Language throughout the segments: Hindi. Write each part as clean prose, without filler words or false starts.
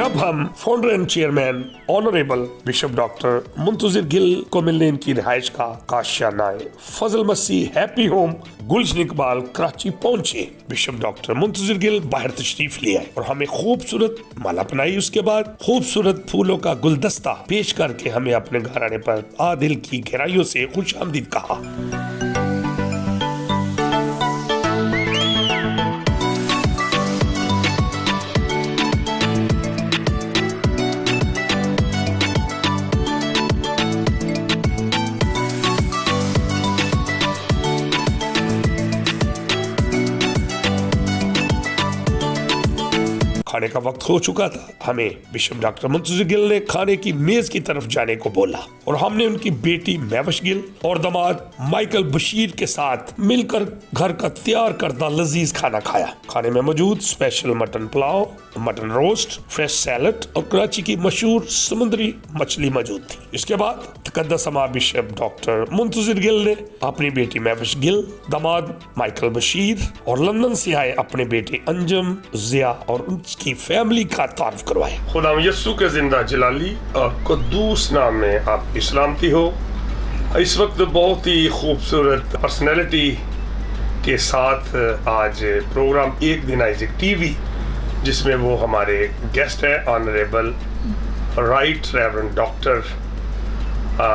अब हम founder and chairman honourable bishop doctor Muntazir Gill को मिलने इनकी रिहाइश का काशानाए फजल मसीह हैप्पी होम गुलशन इकबाल कराची पहुंचे। बिशप डॉक्टर मुंतजिर गिल बाहर तशरीफ ले आए और हमें खूबसूरत माला पहनाई। उसके बाद खूबसूरत फूलों का गुलदस्ता पेश करके हमें अपने घर आने पर आदिल की गहराइयों से खुशामदीद कहा। खाने का वक्त हो चुका था। हमें बिशप डॉक्टर मुंतजिर गिल ने खाने की मेज की तरफ जाने को बोला और हमने उनकी बेटी महविश गिल और दामाद माइकल बशीर के साथ मिलकर घर का तैयार करदा लजीज खाना खाया। खाने में मौजूद special mutton pulao, mutton roast, fresh salad और कराची की मशहूर समुद्री मछली मौजूद थी। इसके बाद तकद्दस समा बिशप डॉक्टर मुंतजिर गिल ने अपनी बेटी महविश गिल, दामाद माइकल बशीर और लंदन से आए अपने बेटे अंजम, जिया और उनकी फैमिली का तारुफ करवाया। खुदा यस्सु के जिंदा जलाली और कुद्दूस नाम में आपकी सलामती हो। इस वक्त बहुत ही खूबसूरत पर्सनैलिटी के साथ आज प्रोग्राम एक दिन आइज़िक टीवी, जिसमें वो हमारे गेस्ट हैं honourable right reverend doctor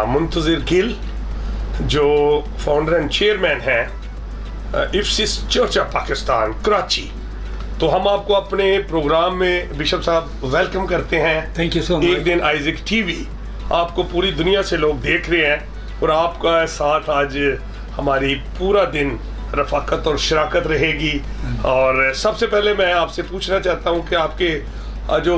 Muntazir Gill, जो फाउंडर एंड चेयरमैन हैं Ephesus church of Pakistan Karachi. तो हम आपको अपने प्रोग्राम में बिशप साहब वेलकम करते हैं। Thank you so much. एक दिन आइज़िक टीवी आपको पूरी दुनिया से लोग देख रहे हैं और आपका साथ आज हमारी पूरा दिन रफाकत और शराकत रहेगी। और सबसे पहले मैं आपसे पूछना चाहता हूं कि आपके जो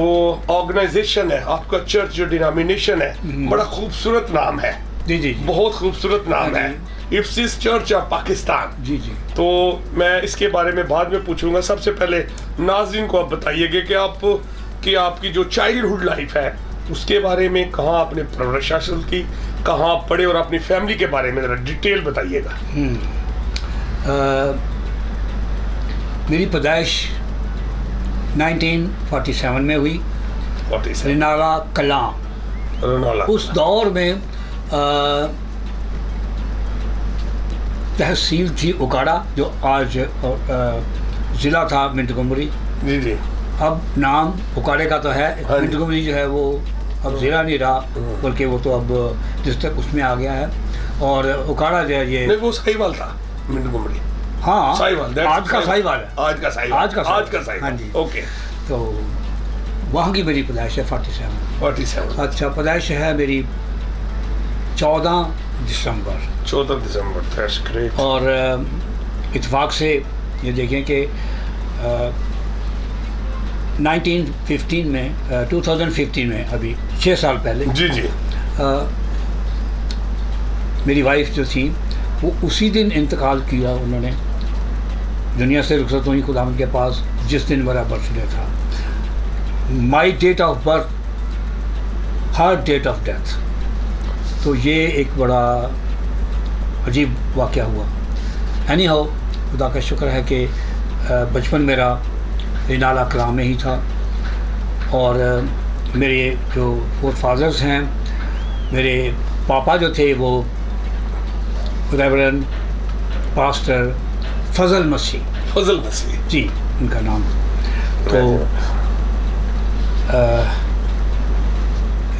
ऑर्गेनाइजेशन है, आपका चर्च जो डिनोमिनेशन है, बड़ा खूबसूरत नाम है। जी जी, बहुत खूबसूरत नाम है, इफ्सिस चर्च ऑफ पाकिस्तान। जी जी। तो मैं इसके बारे में बाद में पूछूंगा। सबसे पहले नाज़रीन को आप बताइएगा कि आपकी जो चाइल्डहुड लाइफ है उसके बारे में, कहाँ आपने परवरिश हासिल की, कहाँ पढ़े और अपनी फैमिली के बारे में जरा डिटेल बताइएगा। मेरी पैदाइश 1947 में हुई, रिनाला कलां। उस दौर में तहसील थी उकाड़ा, जो आज ज़िला था मिंटगोमरी। जी जी। अब नाम उकाड़े का तो है, मिंटगोमरी जो है वो अब ज़िला नहीं रहा, बल्कि वो तो अब डिस्ट्रिक्ट उसमें आ गया है। और उकाड़ा जो है ये नहीं, वो साहिवाल था मिंटगोमरी। हाँ, साहिवाल, आज का साहिवाल है। आज का साहिवाल। हाँ जी। ओके। तो वहाँ की मेरी पैदाइश है 47। अच्छा, पैदाइश है मेरी 14 दिसंबर। That's great। और इत्तेफाक से ये देखें कि 2015 में, अभी 6 साल पहले, जी जी, मेरी वाइफ जो थी वो उसी दिन इंतकाल किया। उन्होंने दुनिया से रुखसत हुई खुदावंद के पास जिस दिन मेरा बर्थडे था। My date of birth, her date of death. तो ये एक बड़ा अजीब वाक़या हुआ। एनी हाउ, खुदा का शुक्र है कि बचपन मेरा रिनाला कलां में ही था। और मेरे जो फोर फादर्स हैं, मेरे पापा जो थे वो रेवरेंड पास्टर फजल मसीह जी उनका नाम। तो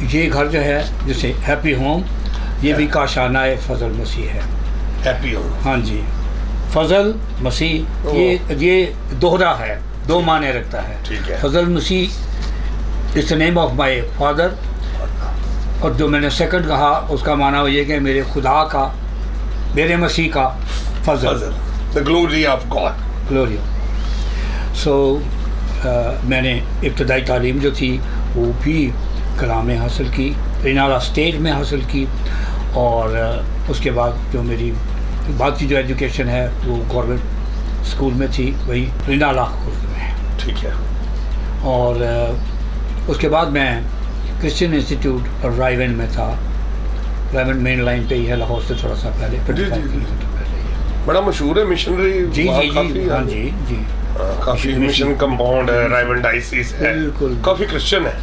ये घर जो है जिसे हैप्पी होम, ये भी काशानाए फजल मसीह है। हैप्पी होम, हाँ जी। फजल मसीह ये दोहरा है, दो माने रखता है। ठीक है। Fazal Masih is the name of my father, और जो मैंने सेकंड कहा उसका माना ये कि मेरे खुदा का, मेरे मसीह का फजल, the glory of God. Glory. So मैंने इब्तदाई तालीम जो थी वो भी कलां में हासिल की, रिनाला स्टेट में हासिल की। और उसके बाद जो मेरी बाद की जो एजुकेशन है वो गवर्नमेंट स्कूल में थी, वही रिनाला में। ठीक है। और उसके बाद मैं क्रिश्चियन इंस्टीट्यूट रायवन में था। रायवन मेन लाइन पे ही है, लाहौर से थोड़ा सा पहले, 25 किलोमीटर पहले ही। बड़ा मशहूर है मिशनरी। जी जी जी, हाँ जी जी। काफी मिशन कंपाउंड है, रायवन डायसिस है, बिल्कुल, काफी क्रिश्चियन है।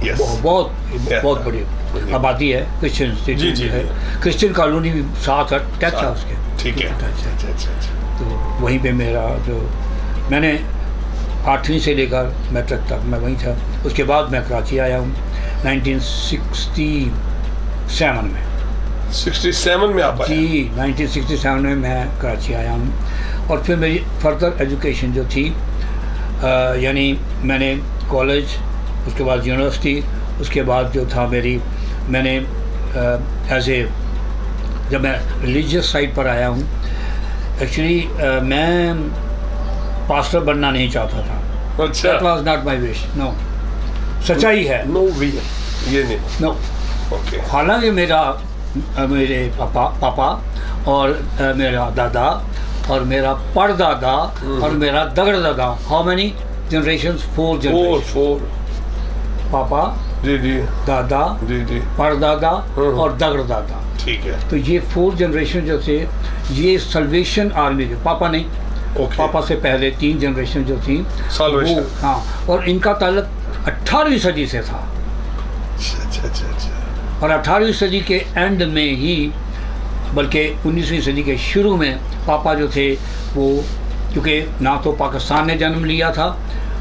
Yes. बहुत Yeah. बहुत बड़ी आबादी है, क्रिश्चियन जी, सिटी जी, है, जी। क्रिश्चियन कॉलोनी भी साथ है, टच है साथ। उसके। ठीक है। टच है। अच्छा। तो वहीं पे मेरा जो मैंने 8वीं से लेकर मैट्रिक तक मैं वहीं था। उसके बाद मैं कराची आया हूँ 1967 में। 67 में आप आए? जी 1967 में मैं कराची आया हूँ। और फिर मेरी फर्दर एजुकेशन जो थी यानी मैंने कॉलेज, उसके बाद यूनिवर्सिटी, उसके बाद जो था मैंने एज ए जब मैं रिलीजियस साइड पर आया हूँ, एक्चुअली मैं पास्टर बनना नहीं चाहता था। अच्छा। That was not my wish. No, सच्चाई है। नो वी ये नहीं। नो। ओके। हालांकि मेरे पापा और मेरा दादा और मेरा परदादा और मेरा दगड़दादा, हाउ मेनी जनरेशंस? 4 जनरेशन। 4 पापा, जी दादा, जी परदादा और दगड़दादा। ठीक है। तो ये 4 जनरेशन जो थे, ये सल्वेशन आर्मी के, पापा नहीं, ओके। पापा से पहले 3 जनरेशन जो थी Salvation। वो, हाँ, और इनका ताल्लुक 18वीं सदी से था। अच्छा। और 18वीं सदी के एंड में ही, बल्कि 19वीं सदी के शुरू में पापा जो थे वो, क्योंकि ना तो पाकिस्तान ने जन्म लिया था,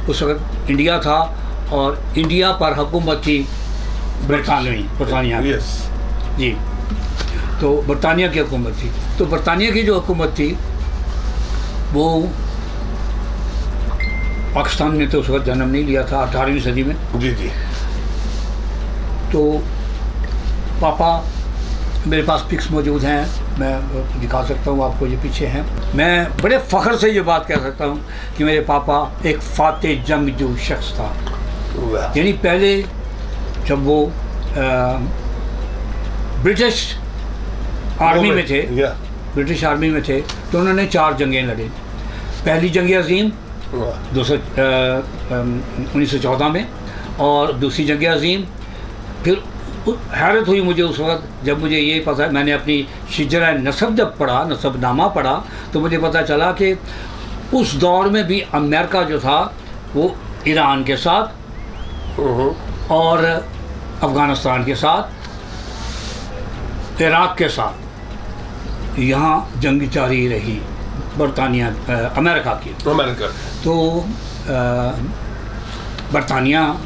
उस वक्त इंडिया था, और इंडिया पर हुकूमत थी बरतानिया की। यस। जी, तो बरतानिया की हुकूमत थी। तो बरतानिया की जो हुकूमत थी वो, पाकिस्तान ने तो उस वक्त जन्म नहीं लिया था 18वीं सदी में। जी। तो पापा, मेरे पास पिक्स मौजूद हैं, मैं दिखा सकता हूँ आपको, ये पीछे हैं। मैं बड़े फ़ख्र से ये बात कह सकता हूँ कि मेरे पापा एक फातेह जंगजू शख्स था। वाह। यानी पहले जब वो ब्रिटिश आर्मी में थे, या। ब्रिटिश आर्मी में थे, तो उन्होंने 4 जंगें लड़ी। पहली जंग अज़ीम वाह। 1914 में, और दूसरी जंग अज़ीम। फिर हैरत हुई मुझे उस वक्त जब मुझे ये पता, मैंने अपनी शिजरा नसब जब पढ़ा, नसबनामा पढ़ा, तो मुझे पता चला कि उस दौर में भी अमेरिका जो था वो ईरान के साथ और अफ़गानिस्तान के साथ, इराक़ के साथ यहाँ जंग जारी रही, बरतानिया अमेरिका की। अमेरिका। तो बरतानिया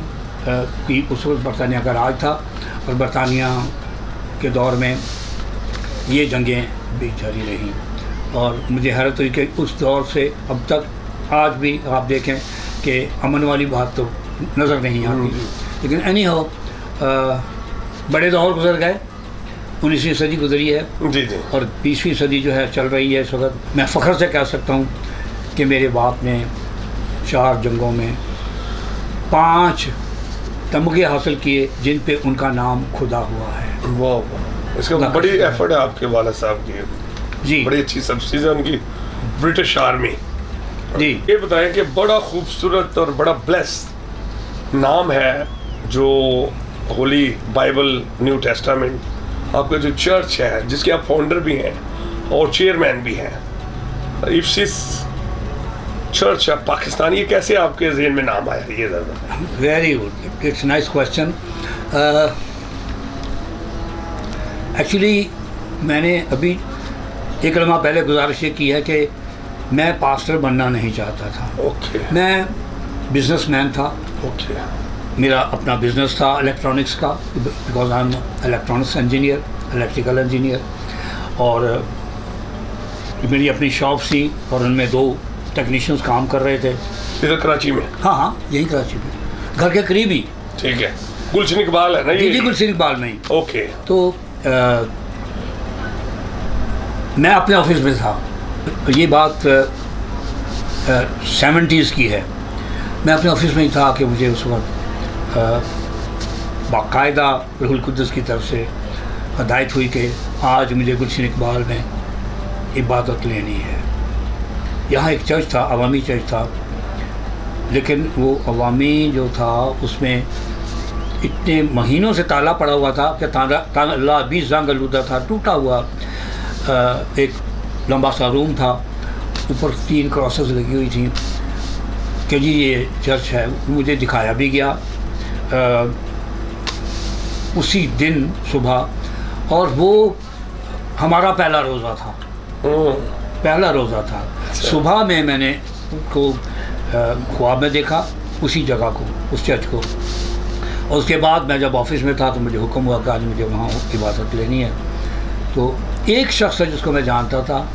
की उस वक्त बरतानिया का राज था, और बरतानिया के दौर में ये जंगें भी जारी रहीं। और मुझे हैरत हुई कि उस दौर से अब तक आज भी आप देखें कि अमन वाली बात तो नज़र नहीं आती। लेकिन एनी हो, बड़े दौर गुजर गए, 19वीं सदी गुजरी है, जी। और 20वीं सदी जो है चल रही है इस वक्त। मैं फ़ख्र से कह सकता हूँ कि मेरे बाप ने 4 जंगों में 5 तमगे हासिल किए, जिन पे उनका नाम खुदा हुआ है। वाह। इसका बड़ी एफर्ट है आपके वाला साहब की। जी बड़ी अच्छी सब्सिडी है उनकी, ब्रिटिश आर्मी। जी। ये बताएं कि बड़ा खूबसूरत और बड़ा ब्लेस्ड नाम है जो होली बाइबल न्यू टेस्टामेंट, आपका जो चर्च है जिसके आप फाउंडर भी हैं और चेयरमैन भी हैं, इफ्सिस चर्च ऑफ पाकिस्तान, ये कैसे आपके ज़हन में नाम आया? ये ज़रा। Very good, it's nice question. Actually मैंने अभी एक लम्हा पहले गुजारिश ये की है कि मैं पास्टर बनना नहीं चाहता था। ओके। मैं बिजनेसमैन था। ओके। मेरा अपना बिजनेस था इलेक्ट्रॉनिक्स का, because I am electronics engineer, electrical engineer. और मेरी अपनी शॉप थी और उनमें 2 टेक्नीशियंस काम कर रहे थे। इधर कराची में? हाँ, यहीं कराची में, घर के करीब ही। ठीक है। गुलशन इकबाल है ना ये? जी, गुलशन इकबाल में ही। ओके। तो मैं अपने ऑफिस में था, ये बात 70s की है। मैं अपने ऑफिस में ही था कि मुझे उस वक्त बाकायदा रूहुल कुद्दस की तरफ से हदायत हुई कि आज मुझे गुलशन इकबाल में इबादत लेनी है। यहाँ एक चर्च था, अवामी चर्च था, लेकिन वो अवामी जो था उसमें इतने महीनों से ताला पड़ा हुआ था कि ताला 20 जंग आलूदा था, टूटा हुआ। एक लंबा सा रूम था, ऊपर 3 क्रॉसेस लगी हुई थी कि जी ये चर्च है। मुझे दिखाया भी गया। उसी दिन सुबह, और वो हमारा पहला रोज़ा था, पहला रोज़ा था। सुबह में मैंने को ख्वाब में देखा उसी जगह को, उस चर्च को। और उसके बाद मैं जब ऑफिस में था तो मुझे हुक्म हुआ कि आज मुझे वहाँ इबादत लेनी है। तो एक शख्स है जिसको मैं जानता था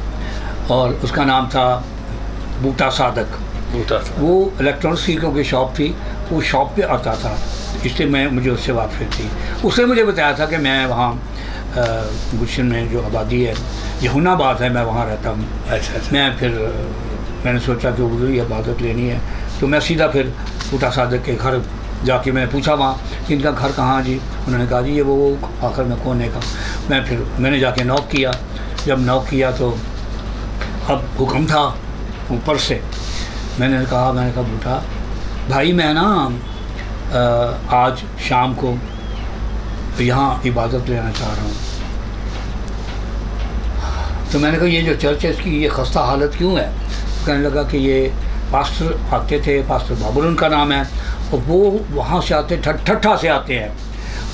और उसका नाम था बूटा सादक। वो इलेक्ट्रॉनिक्स की क्योंकि शॉप थी, वो शॉप पे आता था, इसलिए मुझे उससे वापसी थी। उसने मुझे बताया था कि मैं वहाँ गुलशन में जो आबादी है यहुनाबाद है, मैं वहाँ रहता हूँ। अच्छा। मैं फिर मैंने सोचा कि वो इबादत लेनी है, तो मैं सीधा फिर बूटा सादक के घर जाके मैंने पूछा वहाँ कि इनका घर कहाँ जी। उन्होंने कहा जी ये वो आखिर में कोने का। मैंने जाके नॉक किया। जब नॉक किया तो अब हुक्म था ऊपर से। मैंने कहा बूटा भाई मैं ना आज शाम को यहाँ इबादत लेना चाह रहा हूँ। तो मैंने कहा ये जो चर्च है इसकी ये खस्ता हालत क्यों है? कहने लगा कि ये पास्टर आते थे, पास्टर बाबर उनका नाम है, और वो वहाँ से आते ठट्ठा से आते हैं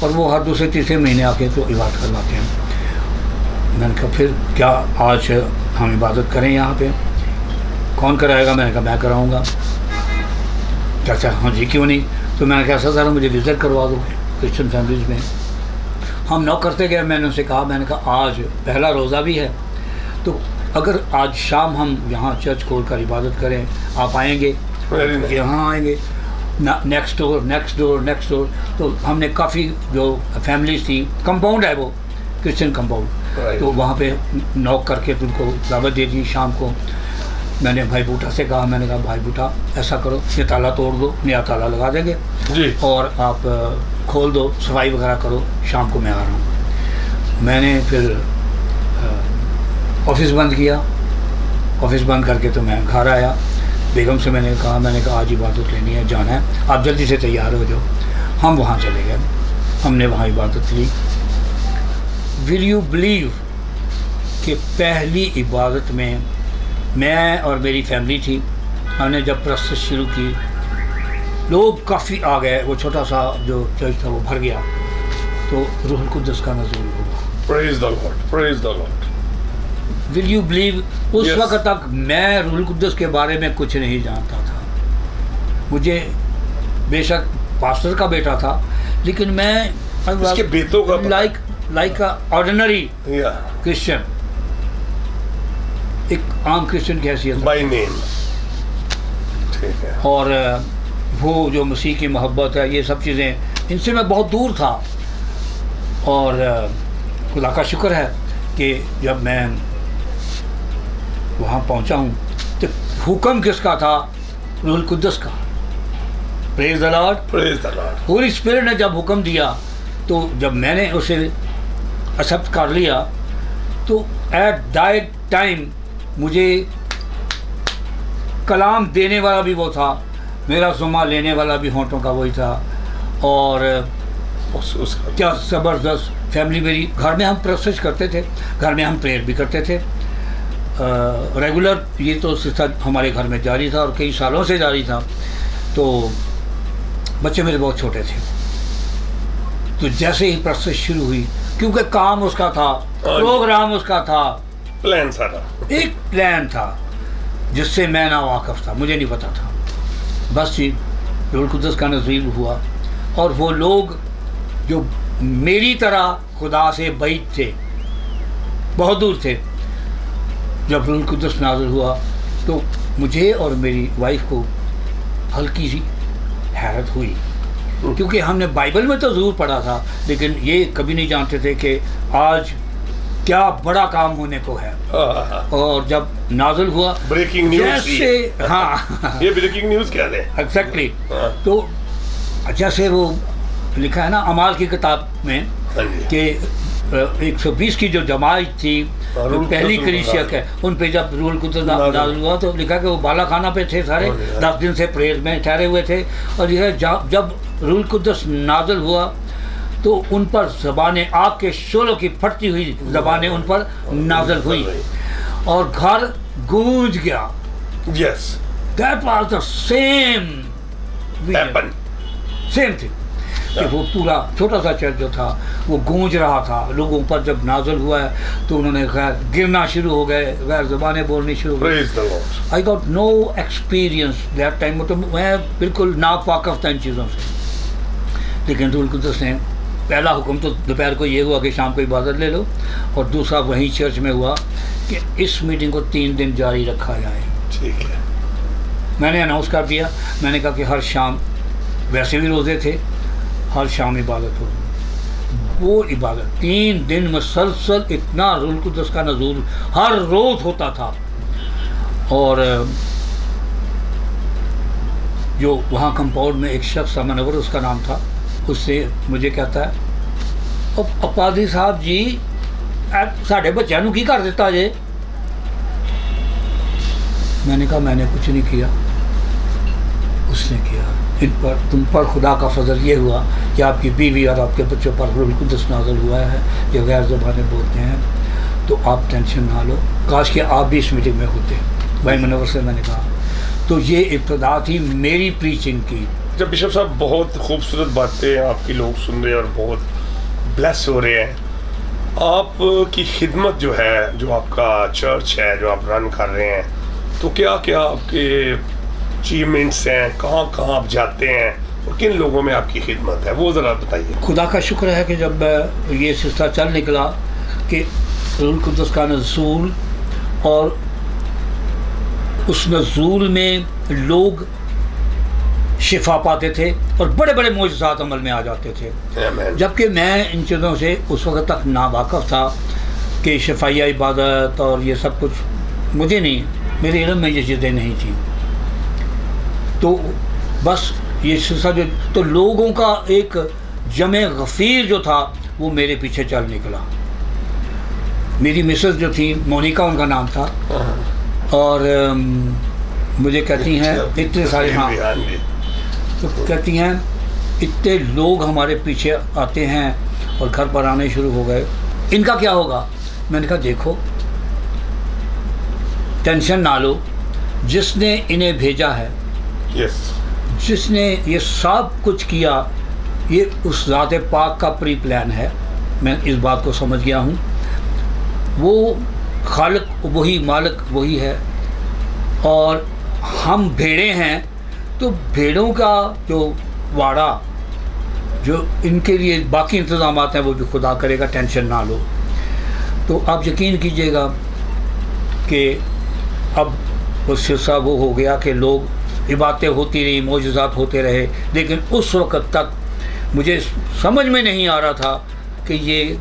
और वो हर दूसरे तीसरे महीने आके तो इबादत करवाते हैं। मैंने कहा फिर क्या आज हम इबादत करें यहाँ पे? कौन कराएगा? मैंने कहा मैं कराऊँगा। चाचा हाँ जी क्यों नहीं? तो मैंने कहा सर मुझे विज़िट करवा दो क्रिश्चियन फैमिलीज़ में। हम नॉक करते गए। मैंने उनसे कहा, मैंने कहा आज पहला रोज़ा भी है, तो अगर आज शाम हम यहाँ चर्च खोल कर इबादत करें आप आएंगे? यहाँ आएंगे। Next door. तो हमने काफ़ी जो फैमिलीज थी, कंपाउंड है वो क्रिश्चियन कंपाउंड, तो वहाँ पे नॉक करके उनको दावत दे दी शाम को। मैंने भाई बूटा से कहा, मैंने कहा भाई बूटा ऐसा करो ये ताला तोड़ दो, नया ताला लगा देंगे जी, और आप खोल दो, सफाई वगैरह करो, शाम को मैं आ रहा हूँ। मैंने फिर ऑफिस बंद किया। ऑफिस बंद करके तो मैं घर आया। बेगम से मैंने कहा आज इबादत लेनी है, जाना है, आप जल्दी से तैयार हो जाओ। हम वहाँ चले गए, हमने वहाँ इबादत ली। विल यू बिलीव कि पहली इबादत में मैं और मेरी फैमिली थी। हमने जब प्रस्तुत शुरू की लोग काफ़ी आ गए, वो छोटा सा जो चर्च था वो भर गया, तो रूहुल कुद्दस का नज़ूल हुआ। Praise the Lord, praise the Lord. Will you believe उस Yes. वक्त तक मैं रूहुल कुद्दस के बारे में कुछ नहीं जानता था। मुझे बेशक पास्टर का बेटा था, लेकिन मैं इसके बेटों का लाइक ऑर्डिनरी या क्रिश्चियन, एक आम क्रिश्चियन की हैसियत, बाय नेम। ठीक है। और वो जो मसीह की मोहब्बत है, ये सब चीज़ें, इनसे मैं बहुत दूर था। और खुदा का शुक्र है कि जब मैं वहाँ पहुँचा हूँ तो हुक्म किसका था? रूहुल कुद्दस का। Praise the Lord, praise the Lord. Holi spirit ने जब हुक्म दिया, तो जब मैंने उसे एक्सेप्ट कर लिया, तो एट दैट टाइम मुझे कलाम देने वाला भी वो था, मेरा जुम्मा लेने वाला भी होंठों का वही था। और उसका क्या ज़बरदस्त फैमिली मेरी। घर में हम प्रोसेस करते थे, घर में हम प्रेयर भी करते थे रेगुलर। ये तो सिलसिला हमारे घर में जारी था और कई सालों से जारी था। तो बच्चे मेरे बहुत छोटे थे, तो जैसे ही प्रोसेस शुरू हुई, क्योंकि काम उसका था, प्रोग्राम उसका था, प्लान सारा, एक प्लान था जिससे मैं ना वाकिफ था, मुझे नहीं पता था। बस जी रूहुल कुद्दस का नज़ील हुआ, और वो लोग जो मेरी तरह खुदा से बैद थे, बहुत दूर थे, जब रूहुल कुद्दस नाज़िल हुआ तो मुझे और मेरी वाइफ को हल्की सी हैरत हुई, क्योंकि हमने बाइबल में तो ज़रूर पढ़ा था, लेकिन ये कभी नहीं जानते थे कि आज क्या बड़ा काम होने को है। और जब नाज़िल हुआ, ब्रेकिंग न्यूज़, जैसे हाँ ये ब्रेकिंग न्यूज़ क्या है? एग्जैक्टली। तो जैसे वो लिखा है ना अमाल की किताब में कि 120 की जो जमात थी, जो पहली कलीसिया है, उन पे जब रूहुल कुद्दस नाज़िल हुआ तो लिखा कि वो बाला खाना पे थे सारे, 10 दिन से प्रेयर में ठहरे हुए थे। और लिखा जब रूहुल कुद्दस नाज़िल हुआ तो उन पर ज़बानें आग के शोलों की फटती हुई ज़बानें उन पर नाज़िल हुई और घर गूंज गया। Yes, that was the same happen. Same thing. कि वो पूरा छोटा सा चर्च जो था वो गूंज रहा था, लोगों पर जब नाज़िल हुआ है तो उन्होंने गिरना शुरू हो गए, गैर ज़बानें बोलनी शुरू हो Praise the Lord. I got no experience that time, तो मैं बिल्कुल नावाकिफ़ था इन चीज़ों से। लेकिन रूहुल कुद्दस ने पहला हुक्म तो दोपहर को ये हुआ कि शाम को इबादत ले लो, और दूसरा वहीं चर्च में हुआ कि इस मीटिंग को 3 दिन जारी रखा जाए। ठीक है। मैंने अनाउंस कर दिया, मैंने कहा कि हर शाम, वैसे भी रोज़े थे, हर शाम इबादत हो। वो इबादत 3 दिन मुसलसल, इतना रूहुल कुद्दस का नज़ूल हर रोज़ होता था। और जो वहाँ कंपाउंड में एक शख्स था, मनवर उसका नाम था, उससे मुझे कहता है, अब पादरी साहब जी साढ़े बच्चों की कर दिता जे। मैंने कहा मैंने कुछ नहीं किया, उसने किया। इन पर, तुम पर खुदा का फजल ये हुआ कि आपकी बीवी और आपके बच्चों पर रूहुल कुद्दस नाज़िल हुआ है, ये गैर ज़बानें बोलते हैं, तो आप टेंशन ना लो, काश कि आप भी इस मीटिंग में होते। भाई मनवर से मैंने कहा। तो ये इब्तिदा थी मेरी प्रीचिंग की। जब बिशप साहब बहुत खूबसूरत बातें आपकी लोग सुन रहे हैं और बहुत ब्लेस हो रहे हैं, आपकी खिदमत जो है, जो आपका चर्च है जो आप रन कर रहे हैं, तो क्या क्या आपके अचीवमेंट्स हैं, कहाँ कहाँ आप जाते हैं और किन लोगों में आपकी खिदमत है, वो ज़रा बताइए। खुदा का शुक्र है कि जब ये सिलसिला चल निकला कि रूहुल कुद्दस का नज़ूल, और उस नज़ूल में लोग शिफा पाते थे और बड़े बड़े मोजज़ात अमल में आ जाते थे। आमीन। जबकि मैं इन चीज़ों से उस वक्त तक नावाकिफ़ था कि शफ़ाइया इबादत और ये सब कुछ मुझे नहीं, मेरे इल्म में ये चीज़ें नहीं थी। तो बस ये सिलसिला जो, तो लोगों का एक जमे गफ़ीर जो था वो मेरे पीछे चल निकला। मेरी मिसेस जो थी, मोनिका उनका नाम था, और मुझे कहती हैं इतने सारे, हाँ, तो कहती हैं इतने लोग हमारे पीछे आते हैं और घर पर आने शुरू हो गए, इनका क्या होगा। मैंने कहा देखो टेंशन ना लो, जिसने इन्हें भेजा है, यस, जिसने ये सब कुछ किया, ये उस ज़ात पाक का प्री प्लान है। मैं इस बात को समझ गया हूँ। वो खालिक वही, मालिक वही है, और हम भेड़े हैं, तो भेड़ों का जो वाड़ा, जो इनके लिए बाकी इंतज़ाम हैं वो भी खुदा करेगा, टेंशन ना लो। तो आप यकीन कीजिएगा कि अब वो सिलसिला वो हो गया कि लोग, इबादतें होती रही, मोजज़ात होते रहे, लेकिन उस वक़्त तक मुझे समझ में नहीं आ रहा था कि ये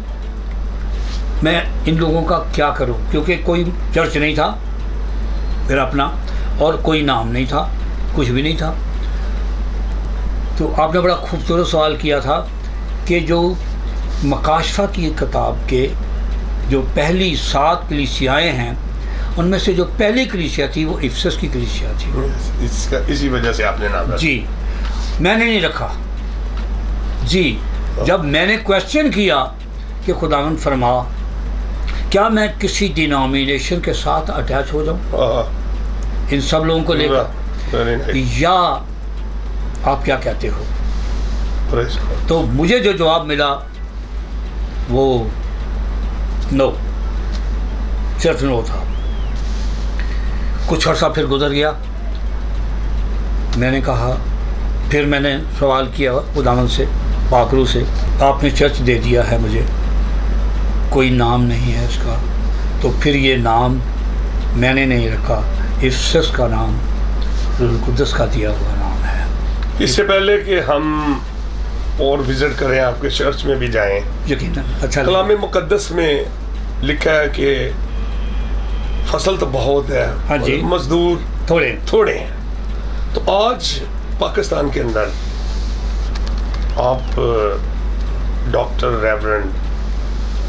मैं इन लोगों का क्या करूं, क्योंकि कोई चर्च नहीं था फिर अपना, और कोई नाम नहीं था, कुछ भी नहीं था। तो आपने बड़ा खूबसूरत सवाल किया था कि जो मकाशफा की किताब के जो पहली 7 कलीसियाएँ हैं, उनमें से जो पहली कलीसिया थी वो इफिसस की कलीसिया थी। इसी वजह से आपने नाम रखा। जी, मैंने नहीं रखा जी। जब मैंने क्वेश्चन किया कि खुदावंद फरमा, क्या मैं किसी डिनोमिनेशन के साथ अटैच हो जाऊं इन सब लोगों को लेकर, या आप क्या कहते हो? तो मुझे जो जवाब मिला वो नो, सिर्फ नो था। कुछ अर्सा फिर गुजर गया, मैंने कहा, फिर मैंने सवाल किया खुदावंद से, पाकरू से, आपने चर्च दे दिया है मुझे, कोई नाम नहीं है इसका, तो फिर ये नाम मैंने नहीं रखा, इफिसस का नाम रूहुल कुद्दस का दिया हुआ नाम है। इससे पहले कि हम और विजिट करें, आपके चर्च में भी जाएं, यकीनन अच्छा कलाम मुकद्दस में लिखा है कि फसल तो बहुत है, हाँ जी, मजदूर थोड़े हैं। तो आज पाकिस्तान के अंदर आप डॉक्टर, रेवरेंड,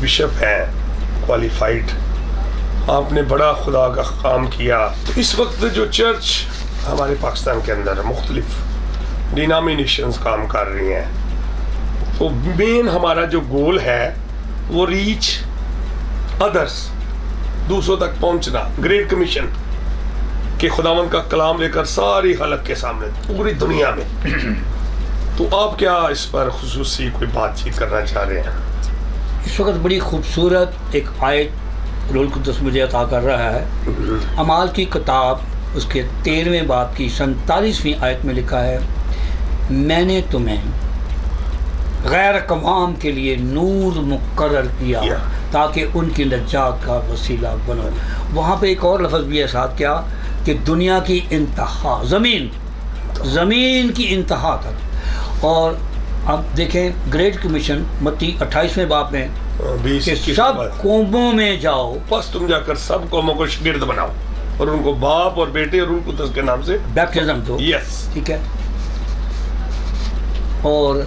बिशप हैं, क्वालिफाइड, आपने बड़ा खुदा का काम किया। तो इस वक्त जो चर्च हमारे पाकिस्तान के अंदर मुख्तलिफ डिनोमिनेशंस काम कर रही हैं, तो मेन हमारा जो गोल है वो रीच अदर्स, दूसरों तक पहुंचना, ग्रेट कमीशन कि खुदावंद का कलाम लेकर सारी खलक के सामने पूरी दुनिया में। तो आप क्या इस पर खुसूसी कोई बातचीत करना चाह रहे हैं? इस वक्त बड़ी खूबसूरत एक आयत रूहुल कुद्दस मुझे अता कर रहा है। अमाल की किताब उसके 13वें बाब की 47वीं आयत में लिखा है, मैंने तुम्हें गैर कवाम के लिए नूर मुकर्रर किया ताकि उनकी नजात का वसीला बनो। वहाँ पे एक और लफ्ज़ भी है साथ क्या कि दुनिया की इंतहा, ज़मीन की इंतहा तक। और अब देखें ग्रेट कमीशन मत्ती 28वें बाब में कि सब कौमों में जाओ, बस तुम जाकर सब कौमों को शागिर्द बनाओ और उनको बाप और बेटे और रूहुल कुद्दस के नाम से बैप्टिज्म दो। यस, ठीक है। और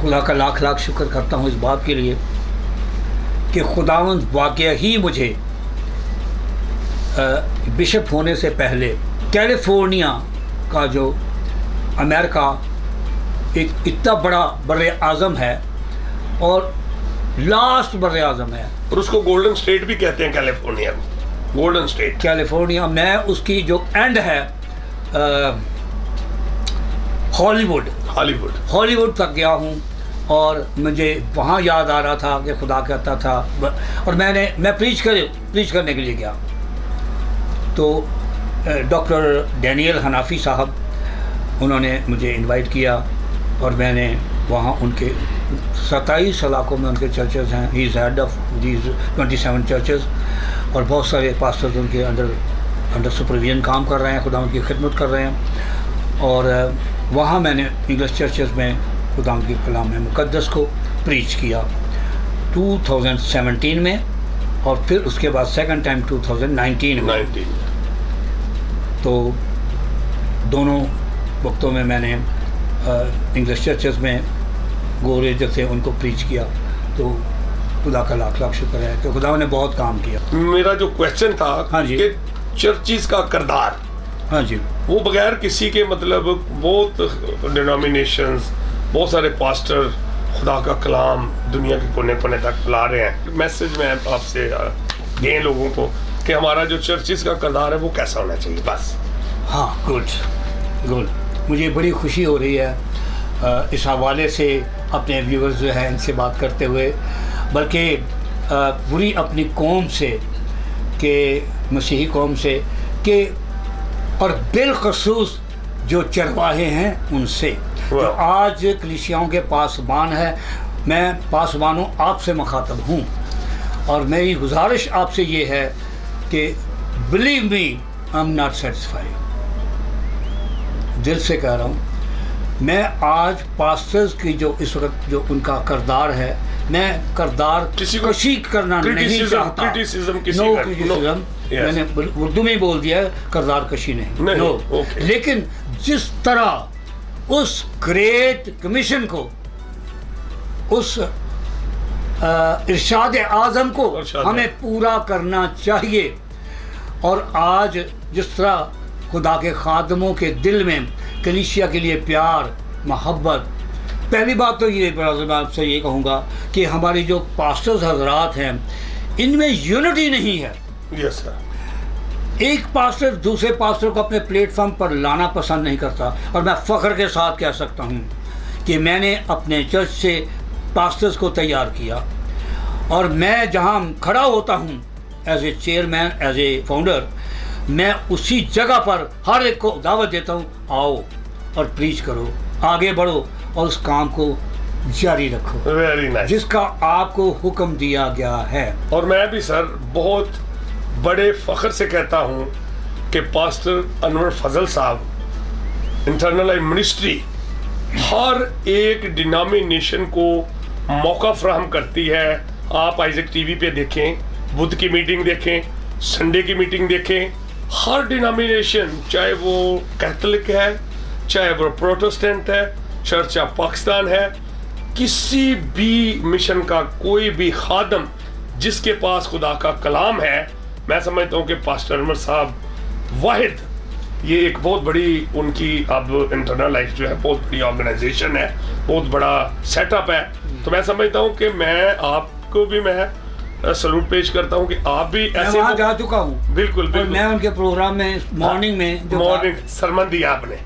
खुदा का लाख लाख शुक्र करता हूँ इस बात के लिए कि खुदावंद वाकई ही मुझे बिशप होने से पहले कैलिफोर्निया का जो अमेरिका एक इतना बड़ा बर आज़म है और लास्ट बर आज़म है, और उसको गोल्डन स्टेट भी कहते हैं कैलिफोर्निया को, गोल्डन स्टेट कैलिफोर्निया। मैं उसकी जो एंड है हॉलीवुड तक गया हूँ और मुझे वहाँ याद आ रहा था कि खुदा कहता था, और मैं प्रीच करने के लिए गया तो डॉक्टर डैनियल हनाफी साहब उन्होंने मुझे इनवाइट किया और मैंने वहाँ उनके 27 इलाकों में उनके चर्चेज़ हैं। He is head of these 27 churches और बहुत सारे पास्टर्स उनके अंडर सुपरविजन काम कर रहे हैं, खुदा उनकी खिदमत कर रहे हैं। और वहाँ मैंने इंग्लिश चर्चेज़ में खुदा की कलाम मुक़द्दस को प्रीच किया 2017 में और फिर उसके बाद सेकंड टाइम 2019 में। तो दोनों वक्तों में मैंने इंग्लिश चर्चेज़ में गोरे जैसे उनको प्रीच किया। तो खुदा का लाख लाख शुक्र है कि खुदा ने बहुत काम किया। मेरा जो क्वेश्चन था हाँ जी, कि चर्चिस का किरदार, हाँ जी, वो बगैर किसी के मतलब बहुत डिनोमिनेशंस, बहुत सारे पास्टर खुदा का कलाम दुनिया के कोने कोने तक फैला रहे हैं। मैसेज में आपसे दें लोगों को कि हमारा जो चर्चिस का किरदार है वो कैसा होना चाहिए बस। हाँ, गुड। मुझे बड़ी खुशी हो रही है इस हवाले से अपने व्यूअर्स जो है इनसे बात करते हुए, बल्कि पूरी अपनी कौम से कि मसीही कौम से कि और बिलखसूस जो चरवाहे हैं उनसे जो आज कलीसियाओं के पासबान है। मैं पासबानों आपसे मुखातब हूँ और मेरी गुजारिश आपसे ये है कि believe me I am not satisfied. दिल से कह रहा हूँ, मैं आज पास्टर्स की जो इस वक्त जो उनका किरदार है, मैं किरदार कशी करना नहीं चाहता। नो क्रिटिसिज्म, मैंने उर्दू में ही बोल दिया है, किरदार कशी नहीं। नो, लेकिन जिस तरह उस ग्रेट कमीशन को, उस इरशाद आज़म को हमें पूरा करना चाहिए। और आज जिस तरह खुदा के खादमों के दिल में कलीसिया के लिए प्यार, मोहब्बत, पहली बात तो ये मैं आपसे ये कहूँगा कि हमारी जो पास्टर्स हजरात हैं इनमें यूनिटी नहीं है। Yes sir. एक पास्टर दूसरे पास्टर को अपने प्लेटफॉर्म पर लाना पसंद नहीं करता। और मैं फ़ख्र के साथ कह सकता हूँ कि मैंने अपने चर्च से पास्टर्स को तैयार किया और मैं जहाँ खड़ा होता हूँ as a chairman, as a founder, मैं उसी जगह पर हर एक को दावत देता हूँ, आओ और प्रीच करो, आगे बढ़ो और उस काम को जारी रखो। Very nice. जिसका आपको हुक्म दिया गया है। और मैं भी सर बहुत बड़े फ़ख्र से कहता हूँ कि पास्टर अनवर फजल साहब इंटरनल लाइफ मिनिस्ट्री हर एक डिनोमिनेशन को मौका फ्राहम करती है। आप आइजक टीवी पे देखें, बुध की मीटिंग देखें, संडे की मीटिंग देखें, हर डिनोमिनेशन, चाहे वो कैथोलिक है, चाहे वो प्रोटेस्टेंट है, चर्च ऑफ पाकिस्तान है, किसी भी मिशन का कोई भी खादम जिसके पास खुदा का कलाम है, मैं समझता हूँ कि पास्टर अनवर साहब वाहिद, ये एक बहुत बड़ी उनकी अब इंटरनल लाइफ जो है बहुत बड़ी ऑर्गेनाइजेशन है, बहुत बड़ा सेटअप है। तो मैं समझता हूँ कि मैं आपको भी मैं सलूट पेश करता हूँ कि आप भी मैं ऐसे वहाँ जा चुका हूँ बिल्कुल और बिल्कुल मैं उनके प्रोग्राम में मॉर्निंग में जो मॉर्निंग सरमन दिया आपने,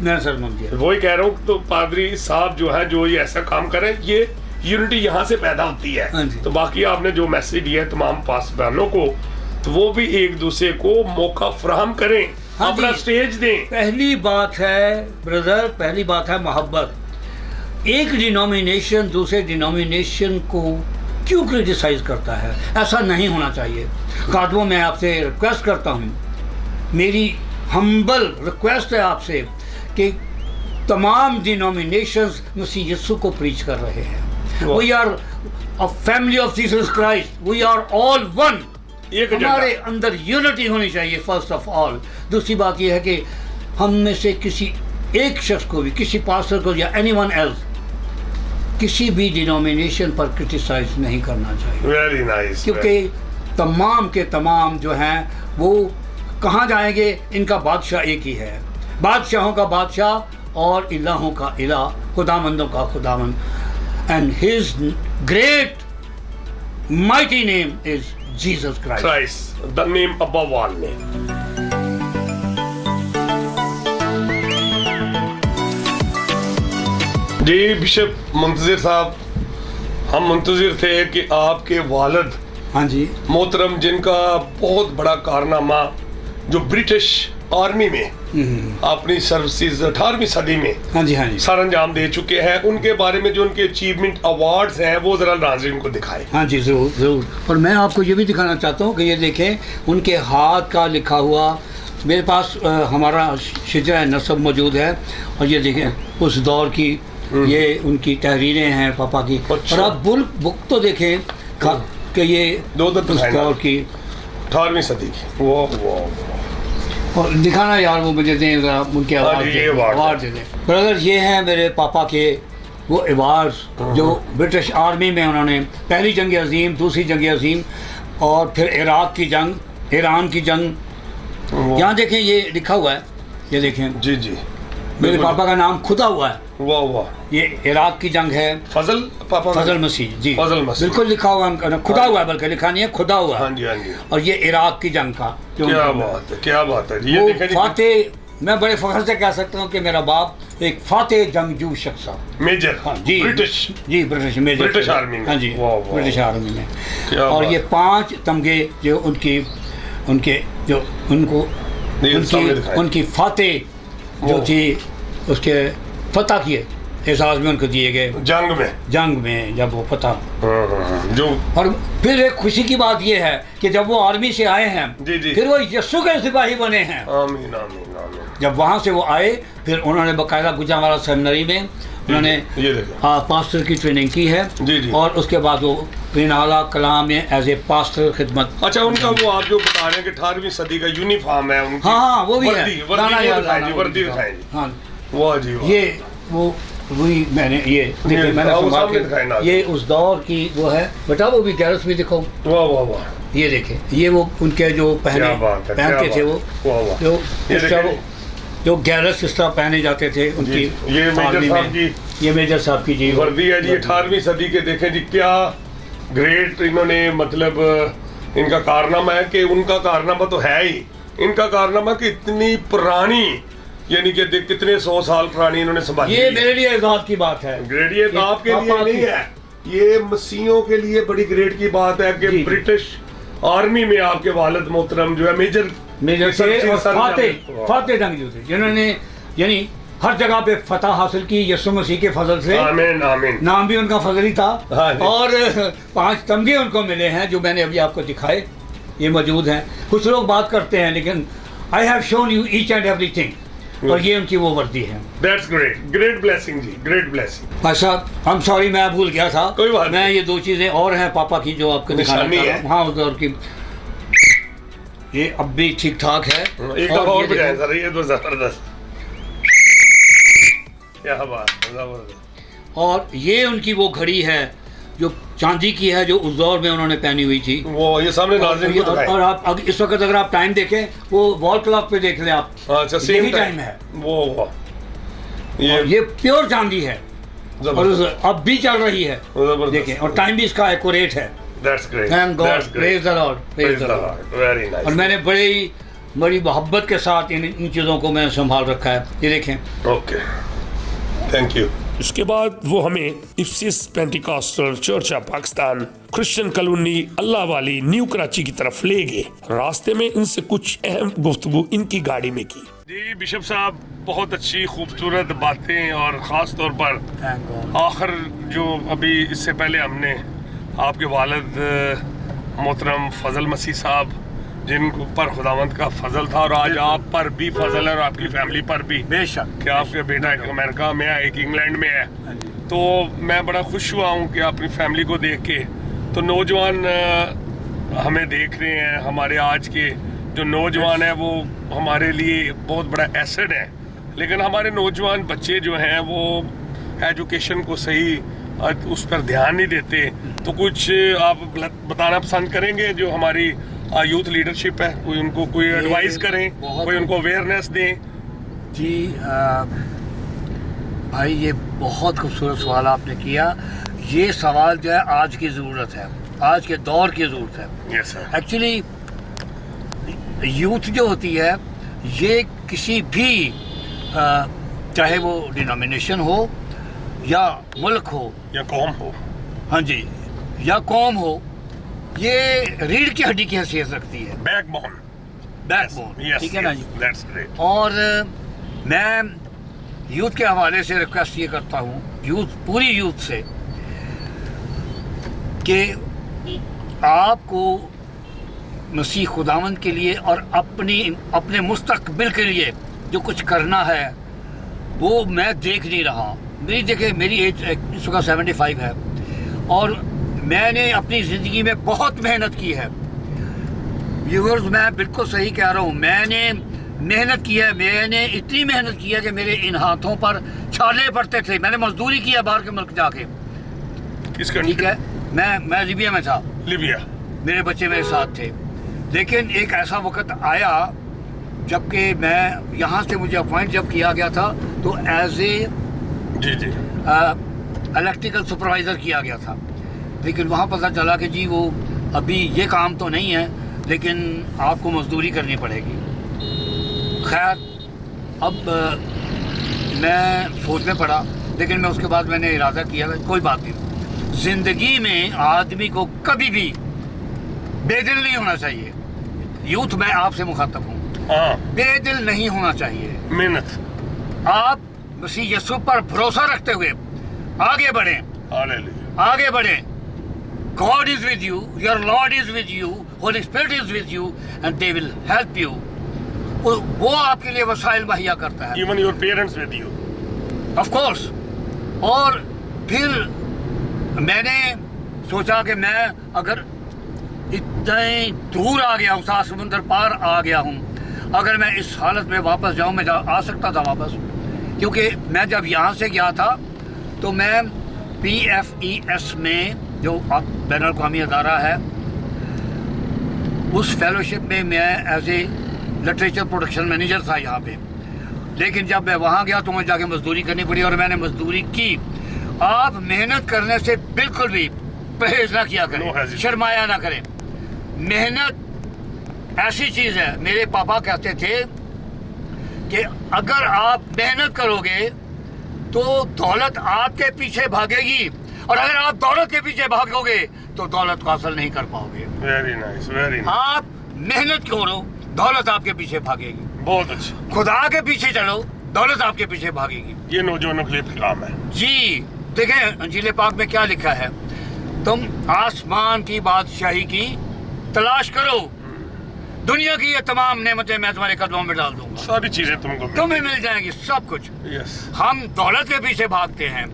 मैंने सरमन दिया। वही कह रहा हूँ। तो पादरी साहब जो है जो ये ऐसा काम करें, ये यूनिटी यहाँ से पैदा होती हाँ है। जी। तो बाकी आपने जो मैसेज दिया है तमाम पासवानों को, तो वो भी एक दूसरे को मौका फराहम करें, हाँ अपना जी। स्टेज दें। पहली बात है ब्रदर, पहली बात है मोहब्बत। एक डिनोमिनेशन दूसरे डिनोमिनेशन को क्यों क्रिटिसाइज करता है? ऐसा नहीं होना चाहिए। कादवों मैं आपसे रिक्वेस्ट करता हूँ, मेरी हम्बल रिक्वेस्ट है आपसे कि तमाम डिनोमिनेशंस मसीह यीशु को प्रीच कर रहे हैं। We are a family of Jesus Christ, we are all one. एक एजेंडा। हमारे अंदर यूनिटी होनी चाहिए फर्स्ट ऑफ ऑल। दूसरी बात यह है कि हम में से किसी एक शख्स को भी, किसी पास्टर को या एनीवन एल्स, किसी भी डिनोमिनेशन पर क्रिटिसाइज नहीं करना चाहिए, वेरी नाइस। क्योंकि तमाम के तमाम जो हैं वो कहाँ जाएंगे? इनका बादशाह एक ही है, बादशाहों का बादशाह और इलाहों का इलाह, खुदामंदों का खुदामंद। And his great mighty name is Jesus Christ. Christ, the name above all name. जी बिशप मुंतजिर साहब, हम मुंतजिर थे कि आपके वालिद हाँ जी, मोहतरम, जिनका बहुत बड़ा कारनामा जो ब्रिटिश आर्मी में अपनी सर्विसेज 18वीं सदी में हाँ जी, हाँ जी, सर अंजाम दे चुके हैं, उनके बारे में जो उनके अचीवमेंट अवार्ड्स हैं वो जरा नाज़रीन को दिखाएं। हाँ जी, ज़रूर ज़रूर। और मैं आपको ये भी दिखाना चाहता हूँ कि ये देखें उनके हाथ का लिखा हुआ, मेरे पास हमारा शिजरा नसब मौजूद है, और ये देखें उस दौर की ये उनकी तहरीरें हैं पापा की। अच्छा। और आप बुक तो देखें कि ये दो उस दौर की, 18वीं सदी की। वो और दिखाना यार वो मुझे दें ज़रा, उनके हाँ जी, ये अवार्ड दे दें। ब्रदर ये हैं मेरे पापा के वो अवार्ड्स जो ब्रिटिश आर्मी में उन्होंने, पहली जंग अजीम, दूसरी जंग अजीम, और फिर इराक की जंग, ईरान की जंग। यहाँ देखें ये लिखा हुआ है, ये देखें जी जी, मेरे पापा का नाम खुदा हुआ है। वाह वाह। ये इराक की जंग है, फजल पापा, फजल मसीह जी, फजल मसीह, बिल्कुल लिखा हुआ है, खुदा हुआ है, बल्कि लिखा नहीं है, खुदा हुआ है। हाँ जी हाँ जी। और ये इराक की जंग का जो क्या उनका- बात है, क्या बात है। ये वो देखें जी, फातेह, मैं बड़े फख्र से कह सकता हूँ कि मेरा बाप एक फातेह जंगजू शख्स था। मेजर, हाँ जी, ब्रिटिश, जी, ब्रिटिश मेजर, ब्रिटिश आर्मी में। हाँ जी, वाह, वाह। ब्रिटिश आर्मी में। क्या और बात। ये 5 तमगे जो उनके जो उनको नहीं, सामने दिखाएं। उनकी फातेह जो वाह। थी उसके फतह किए एजाज में उनको दिए गए जंग में जब वो फतह। जो और फिर एक खुशी की बात यह है कि जब वो आर्मी से आए हैं, जी, जी। फिर वो यस्सु के सिपाही बने हैं। आमीन आमीन आमीन। जब वहाँ से वो आए, फिर उन्होंने बाकायदा गुजरांवाला सेमिनरी में उन्होंने ये देखो, पास्टर की ट्रेनिंग की है। जी, जी। और उसके बाद वो पिनाला कलाम में एज ए पास्टर खिदमत। अच्छा, उनका वो आप जो बता रहे हैं कि 18वीं सदी का यूनिफॉर्म है उनकी। हाँ वो भी है। वर्दी वो दिखाएं जी, वर्दी दिखाएं जी। हाँ, वाह जी वाह। ये वो वही मैंने ये देखिए, मैंने वो संभाल सामने दिखाएं ना। के, ये उस दौर की वो है बेटा, वो भी गैरस भी दिखाओ। वाह वाह वाह। ये देखें, ये वो उनके जो क्या बात है, क्या पहनते थे वो, बात। वाह वाह। जो ये इस तरह देखें। जो गैरस इस तरह पहने जाते थे उनकी। जी, ये मेजर आर्मी साहब में। की ये मेजर साहब की जी वर्दी है जी, 18वीं सदी के। देखें जी क्या ग्रेट इन्होंने, मतलब इनका कारनामा है कि उनका कारनामा तो है ही, इनका कारनामा कि इतनी पुरानी, यानी कि कितने 100 साल पुरानी इन्होंने संभाली। ये मेरे लिए एजाज की बात है। ग्रेट, ये ये आपके लिए पापा नहीं की- है, ये मसीहों के लिए बड़ी ग्रेट की बात है कि जी। ब्रिटिश आर्मी में आपके वालिद मोहतरम जो है मेजर थे और फातेह फाते जंगजू थे, जिन्होंने यानी हर जगह पे फतह हासिल की यीशु मसीह के फजल से। आमीन आमीन। नाम भी उनका फजल ही था। हाँ जी। और 5 तमगे उनको मिले हैं जो मैंने अभी आपको दिखाए, ये मौजूद हैं। कुछ लोग बात करते हैं, लेकिन I have shown you each and everything. और ये उनकी वो वर्दी है। दैट्स ग्रेट, ग्रेट ब्लेसिंग जी, ग्रेट ब्लेसिंग। अच्छा, आई एम सॉरी, मैं भूल गया था। कोई बात मैं नहीं। ये 2 चीज़ें और हैं पापा की जो आपको दिखाना निशानी चाह रहा है। हूँ। हाँ, उस दौर की ये अब भी ठीक ठाक है। एक दफा और ये बजाएं देखो, सर, ये तो जबरदस्त। क्या बात, जबरदस्त। और ये उनकी वो घड़ी है जो चांदी की है, जो उस दौर में उन्होंने पहनी हुई थी। वो ये सामने नाज़रीन को दिखाएं। और आप इस वक्त अगर आप टाइम देखें, वो वॉल क्लॉक पे देख लें आप, अच्छा, यही सेम टाइम है। वो और ये प्योर चांदी है और जबरदस्त, अब भी चल रही है। जबरदस्त। देखें, और टाइम भी इसका एक्यूरेट है। That's great. Thank God, That's great. Praise the Lord, praise the Lord. Lord. Very nice. और मैंने बड़ी मोहब्बत के साथ इन चीज़ों को मैं संभाल रखा है। ये देखें, Okay. Thank you. इसके बाद वो हमें Ephesus Pentecostal church of Pakistan Christian colony अल्लाह वाली न्यू कराची की तरफ ले गए। रास्ते में इनसे कुछ अहम गुफ्तगू इनकी गाड़ी में की। जी बिशप साहब, बहुत अच्छी खूबसूरत बातें और ख़ास तौर पर थैंक गॉड। आखिर जो अभी इससे पहले हमने आपके वालिद मोहतरम फजल मसीह साहब जिन पर खुदावंद का फजल था और आज आप पर भी फजल है और आपकी फैमिली पर भी बेशक कि आपके बेटा एक अमेरिका में है, एक इंग्लैंड में है। तो मैं बड़ा खुश हुआ हूँ कि अपनी फैमिली को देख के। तो नौजवान हमें देख रहे हैं, हमारे आज के जो नौजवान है वो हमारे लिए बहुत बड़ा एसेट है, लेकिन हमारे नौजवान बच्चे जो हैं वो एजुकेशन को सही उस पर ध्यान नहीं देते। तो कुछ आप बताना पसंद करेंगे जो हमारी यूथ लीडरशिप है, कोई उनको कोई एडवाइस करें, कोई उनको अवेयरनेस दें? जी भाई, ये बहुत खूबसूरत सवाल आपने किया। ये सवाल जो है आज की ज़रूरत है, आज के दौर की ज़रूरत है। Yes sir. एक्चुअली यूथ जो होती है ये किसी भी चाहे वो डिनोमिनेशन हो या मुल्क हो या कौम हो, हाँ जी, या कौम हो, ये रीढ़ की हड्डी की हैसियत रखती है, बैकबोन। बैकबोन, ठीक है ना जी। That's great. और मैं यूथ के हवाले से रिक्वेस्ट ये करता हूँ पूरी यूथ से कि आपको मसीह खुदावंद के लिए और अपने मुस्तकबिल के लिए जो कुछ करना है वो मैं देख नहीं रहा। मेरी एज इस वक्त 75 है और मैंने अपनी ज़िंदगी में बहुत मेहनत की है। व्यूअर्स, मैं बिल्कुल सही कह रहा हूँ, मैंने मेहनत की है। मैंने इतनी मेहनत की है कि मेरे इन हाथों पर छाले पड़ते थे। मैंने मजदूरी किया बाहर के मुल्क जाके। किस कंट्री? ठीक है, मैं लीबिया में था। लीबिया। मेरे बच्चे मेरे साथ थे, लेकिन एक ऐसा वक्त आया जबकि मैं यहाँ से मुझे अपॉइंट जब किया गया था तो एज ए इलेक्ट्रिकल सुपरवाइज़र किया गया था। लेकिन वहाँ पता चला कि जी वो अभी ये काम तो नहीं है, लेकिन आपको मजदूरी करनी पड़ेगी। खैर, अब मैं सोच में पड़ा, लेकिन मैं उसके बाद मैंने इरादा किया कोई बात नहीं, ज़िंदगी में आदमी को कभी भी बेदिल नहीं होना चाहिए। यूथ में आपसे मुखातब हूँ, बेदिल नहीं होना चाहिए। मेहनत, आप मसीह यीशु पर भरोसा रखते हुए आगे बढ़ें, आगे बढ़ें। God is with you, your Lord is with you, Holy Spirit is with you, and they will help you. वो आपके लिए वसाइल मुहैया करता है। Even your parents with you. Of course. और फिर मैंने सोचा कि मैं अगर इतने दूर आ गया हूँ, 7 समुंदर पार आ गया हूँ, अगर मैं इस हालत में वापस जाऊँ, मैं आ सकता था वापस, क्योंकि मैं जब यहाँ से गया था तो मैं PFES में जो बैनुल-अक़वामी अदारा है उस फेलोशिप में मैं as a literature production manager था यहाँ पे। लेकिन जब मैं वहाँ गया तो मुझे जाके मजदूरी करनी पड़ी और मैंने मजदूरी की। आप मेहनत करने से बिल्कुल भी परहेज ना किया करें, शर्माया ना करें। मेहनत ऐसी चीज़ है, मेरे पापा कहते थे कि अगर आप मेहनत करोगे तो दौलत आपके पीछे भागेगी, और अगर आप दौलत के पीछे भागोगे तो दौलत को हासिल नहीं कर पाओगे। Very nice, very nice. आप मेहनत करो, दौलत आपके पीछे भागेगी। बहुत अच्छा। खुदा के पीछे चलो, दौलत आपके पीछे भागेगी। ये नौजवानों के लिए पैगाम है जी। देखें अंजील पाक में क्या लिखा है, तुम आसमान की बादशाही की तलाश करो, दुनिया की ये तमाम नेमतें मैं तुम्हारे कदमों में डाल दूंगा, सारी चीजें तुम्हें मिल जाएंगी, सब कुछ। यस। हम दौलत के पीछे भागते हैं।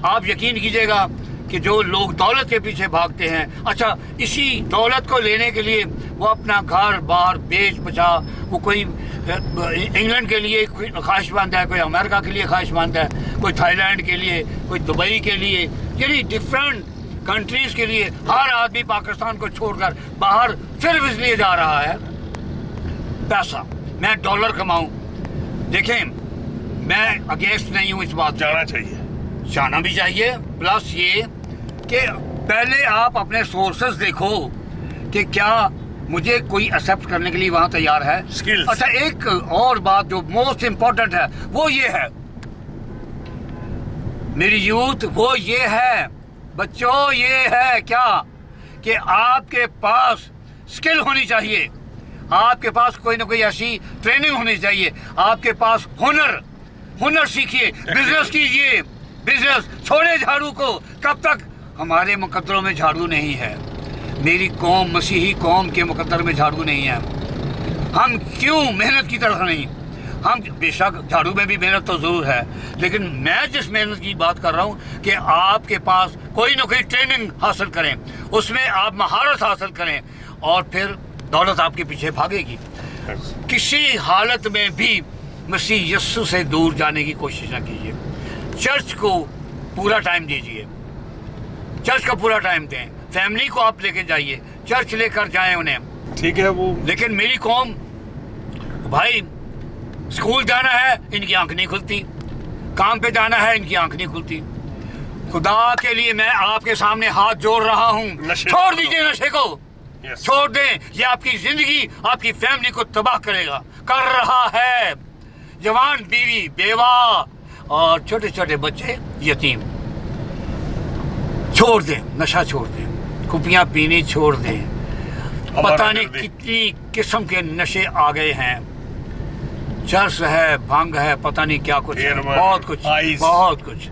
आप यकीन कीजिएगा कि जो लोग दौलत के पीछे भागते हैं, अच्छा इसी दौलत को लेने के लिए वो अपना घर बार बेच बचा, वो कोई इंग्लैंड के लिए ख्वाहिशमंद है, कोई अमेरिका के लिए ख्वाहिशमंद है, कोई थाईलैंड के लिए, कोई दुबई के लिए, यानी डिफरेंट कंट्रीज़ के लिए हर आदमी पाकिस्तान को छोड़कर बाहर सिर्फ इसलिए जा रहा है पैसा, मैं डॉलर कमाऊं। देखें, मैं अगेंस्ट नहीं हूँ इस बात, जाना चाहिए, जाना भी चाहिए। प्लस ये कि पहले आप अपने सोर्सेस देखो कि क्या मुझे कोई एक्सेप्ट करने के लिए वहां तैयार है। Skills। अच्छा, एक और बात जो मोस्ट इम्पोर्टेंट है वो ये है, मेरी यूथ, वो ये है बच्चों, ये है क्या कि आपके पास स्किल होनी चाहिए, आपके पास कोई ना कोई ऐसी ट्रेनिंग होनी चाहिए, आपके पास हुनर सीखिए, बिजनेस कीजिए, बिजनेस छोड़े झाड़ू को। कब तक? हमारे मुकद्दरों में झाड़ू नहीं है, मेरी कौम मसीही कौम के मुकद्दर में झाड़ू नहीं है। हम क्यों मेहनत की तरफ नहीं? हम बेशक झाड़ू में भी मेहनत तो ज़रूर है, लेकिन मैं जिस मेहनत की बात कर रहा हूँ कि आपके पास कोई ना कोई ट्रेनिंग हासिल करें, उसमें आप महारत हासिल करें और फिर दौलत आपके पीछे भागेगी। किसी हालत में भी मसीह यस्सु से दूर जाने की कोशिश ना कीजिए। चर्च को पूरा टाइम दीजिए, चर्च का पूरा टाइम दें, फैमिली को आप लेके जाइए, चर्च लेकर जाएं उन्हें। ठीक है वो। लेकिन मेरी कौम, भाई स्कूल जाना है इनकी आंख नहीं खुलती, काम पे जाना है इनकी आंख नहीं खुलती। खुदा के लिए मैं आपके सामने हाथ जोड़ रहा हूँ, छोड़ दीजिए नशे को, छोड़ दें। ये आपकी जिंदगी, आपकी फैमिली को तबाह करेगा, कर रहा है। जवान बीवी, बेवा और छोटे छोटे बच्चे यतीम। छोड़ दें, नशा छोड़ दें, कुपियाँ पीनी छोड़ दें। पता नहीं कितनी किस्म के नशे आ गए हैं, चर्स है, भंग है, पता नहीं क्या कुछ है, बहुत कुछ, बहुत कुछ।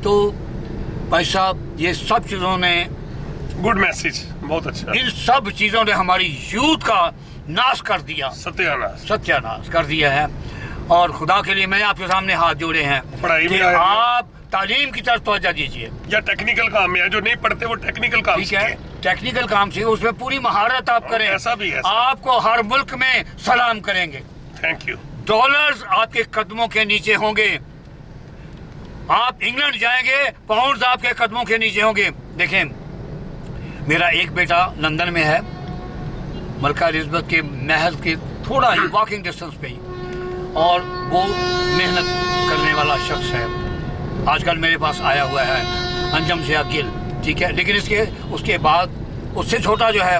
तो भाई साहब, ये सब चीज़ों ने, गुड मैसेज, बहुत अच्छा, इन सब चीज़ों ने हमारी यूथ का नाश कर दिया, सत्यानाश कर दिया है। और खुदा के लिए मैं आपके सामने हाथ जोड़े हैं कि आप तालीम की तरफ तवज्जो दीजिए। या टेक्निकल काम में, जो नहीं पढ़ते वो टेक्निकल काम ठीक है, टेक्निकल काम से उसमें पूरी महारत आप करें। ऐसा भी है, आपको हर मुल्क में सलाम करेंगे। Thank you. डॉलर्स आपके कदमों के नीचे होंगे। आप इंग्लैंड जाएंगे, पाउंड्स आपके कदमों के नीचे होंगे। देखें, मेरा एक बेटा लंदन में है, मलका एलिज़ाबेथ के महल के थोड़ा ही वॉकिंग डिस्टेंस पे ही, और वो मेहनत करने वाला शख्स है। आजकल मेरे पास आया हुआ है, अंजम से गिल, ठीक है। लेकिन उसके बाद उससे छोटा जो है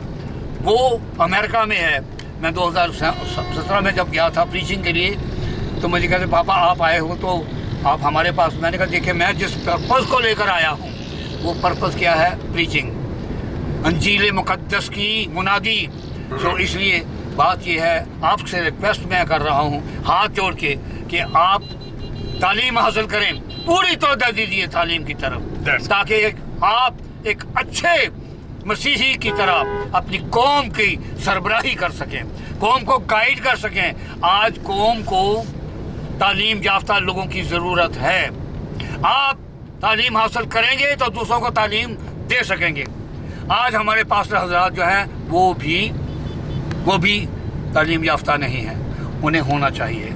वो अमेरिका में है। मैं 2017 में जब गया था प्रीचिंग के लिए, तो मुझे कहते पापा आप आए हो तो आप हमारे पास। मैंने कहा देखिए, मैं जिस पर्पज़ को लेकर आया हूँ वो पर्पज़ क्या है? प्रीचिंग, अंजील मुक़द्दस की मुनादी। तो इसलिए बात ये है, आपसे रिक्वेस्ट मैं कर रहा हूँ हाथ जोड़ के कि आप तालीम हासिल करें, पूरी तवज्जो दीजिए तालीम की तरफ, ताकि आप एक अच्छे मसीही की तरह अपनी कौम की सरबराही कर सकें, कौम को गाइड कर सकें। आज कौम को तालीम याफ्ता लोगों की ज़रूरत है। आप तालीम हासिल करेंगे तो दूसरों को तालीम दे सकेंगे। आज हमारे पास्टर हज़रात जो हैं वो भी तालीम याफ्ता नहीं है, उन्हें होना चाहिए।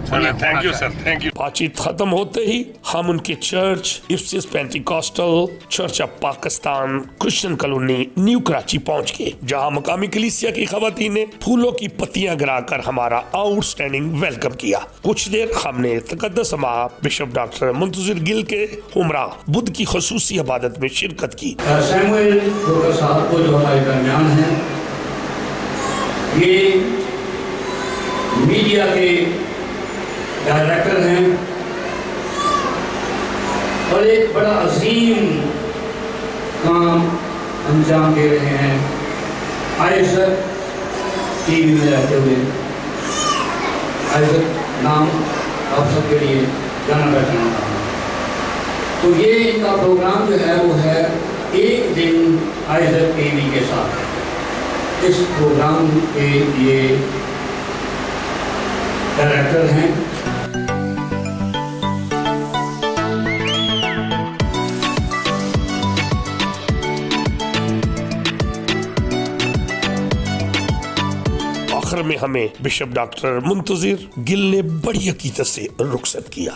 Thank you sir, thank you. बातचीत खत्म होते ही हम उनके church Ephesus Pentecostal church of Pakistan Christian colony new Karachi पहुंच गए, जहां मकामी कलीसिया की खवातीन ने फूलों की पत्तियां गिराकर हमारा आउटस्टैंडिंग वेलकम किया। कुछ देर हमने तकद्दस समाह बिशप डॉक्टर मुंतजिर गिल के हमरा बुद्ध की खुसूसी इबादत में शिरकत की। सैमुअल ब्रोकर साहब को जो हमारे दरमियान हैं, ये मीडिया के डायरेक्टर हैं और एक बड़ा अजीम काम अंजाम दे रहे हैं। आइज़क टीवी में रहते हुए, आइज़क नाम आप सबके लिए जाना पहचाना था। तो ये इनका प्रोग्राम जो है वो है एक दिन आइज़क टीवी के साथ। इस प्रोग्राम के ये डायरेक्टर हैं। आखिर में हमें बिशप डॉक्टर मुंतजिर गिल ने बड़ी अकीदत से रुखसत किया।